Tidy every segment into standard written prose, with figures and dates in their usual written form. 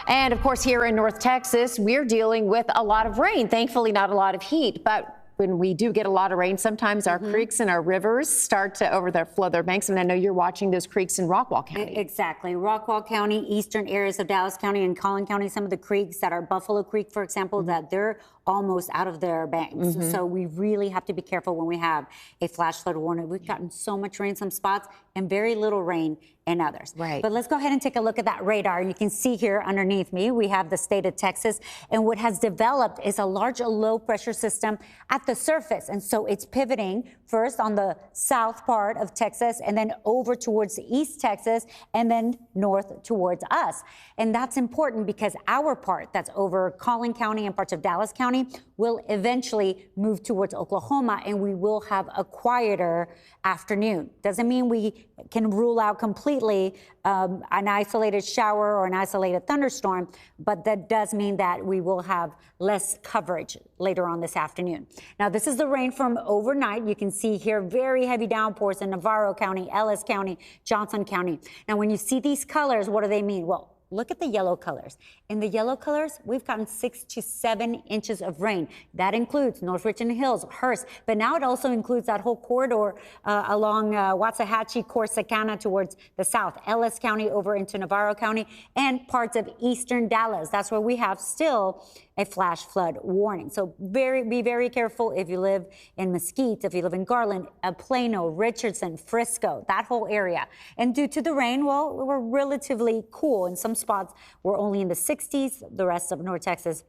And of course, here in North Texas, we're dealing with a lot of rain. Thankfully, not a lot of heat, but when we do get a lot of rain, sometimes our creeks and our rivers start to overflow their banks. And I know you're watching those creeks in Rockwall County. Exactly. Rockwall County, eastern areas of Dallas County and Collin County, some of the creeks that are Buffalo Creek, for example, that they're almost out of their banks. So we really have to be careful when we have a flash flood warning. We've gotten so much rain in some spots and very little rain in others. Right. But let's go ahead and take a look at that radar. You can see here underneath me, we have the state of Texas, and what has developed is a large low pressure system at the surface. And so it's pivoting first on the south part of Texas and then over towards East Texas and then north towards us. And that's important because our part that's over Collin County and parts of Dallas County will eventually move towards Oklahoma, and we will have a quieter afternoon. Doesn't mean we can rule out completely an isolated shower or an isolated thunderstorm, but that does mean that we will have less coverage later on this afternoon. Now, this is the rain from overnight. You can see here very heavy downpours in Navarro County, Ellis County, Johnson County. Now, when you see these colors, what do they mean? Well, look at the yellow colors. In the yellow colors, we've gotten 6 to 7 inches of rain. That includes North Richland Hills, Hearst, but now it also includes that whole corridor along Waxahachie, Corsicana towards the south, Ellis County over into Navarro County, and parts of eastern Dallas. That's where we have still a flash flood warning. So be very careful if you live in Mesquite, if you live in Garland, Plano, Richardson, Frisco, that whole area. And due to the rain, well, we're relatively cool. In some spots, we're only in the 60s, the rest of North Texas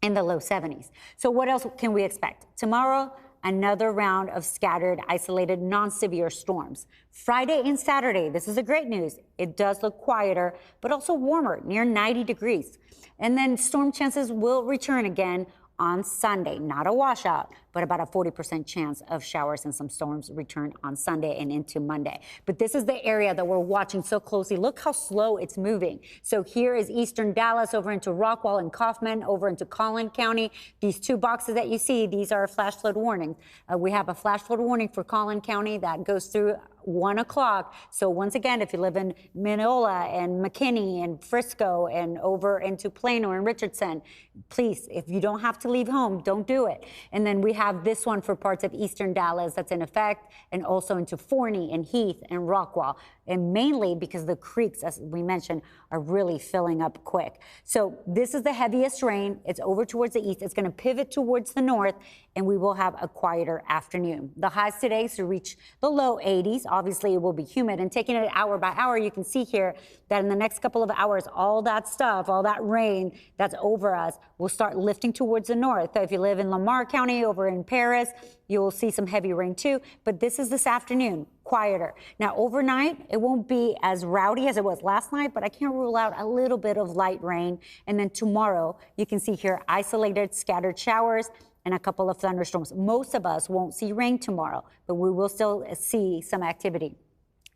in the low 70s. So what else can we expect? Tomorrow, another round of scattered, isolated, non-severe storms. Friday and Saturday, this is the great news. It does look quieter, but also warmer, near 90 degrees. And then storm chances will return again on Sunday. Not a washout, but about a 40% chance of showers and some storms return on Sunday and into Monday. But this is the area that we're watching so closely. Look how slow it's moving. So here is eastern Dallas over into Rockwall and Kaufman, over into Collin County. These two boxes that you see, these are flash flood warnings. We have a flash flood warning for Collin County that goes through 1 o'clock. So once again, if you live in Mineola and McKinney and Frisco and over into Plano and Richardson, please, if you don't have to leave home, don't do it. And then we have this one for parts of eastern Dallas that's in effect, and also into Forney and Heath and Rockwall, and mainly because the creeks, as we mentioned, are really filling up quick. So this is the heaviest rain. It's over towards the east. It's going to pivot towards the north, and we will have a quieter afternoon. The highs today to reach the low 80s. Obviously, it will be humid. And taking it hour by hour, you can see here that in the next couple of hours, all that stuff, all that rain that's over us will start lifting towards the north. So if you live in Lamar County, over in Paris, you will see some heavy rain too. But this is this afternoon, quieter. Now, overnight, it won't be as rowdy as it was last night, but I can't rule out a little bit of light rain. And then tomorrow, you can see here isolated scattered showers and a couple of thunderstorms. Most of us won't see rain tomorrow, but we will still see some activity.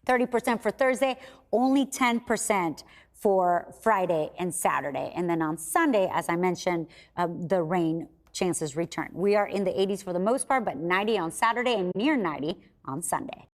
30% for Thursday, only 10% for Friday and Saturday. And then on Sunday, as I mentioned, the rain chances return. We are in the 80s for the most part, but 90 on Saturday and near 90 on Sunday.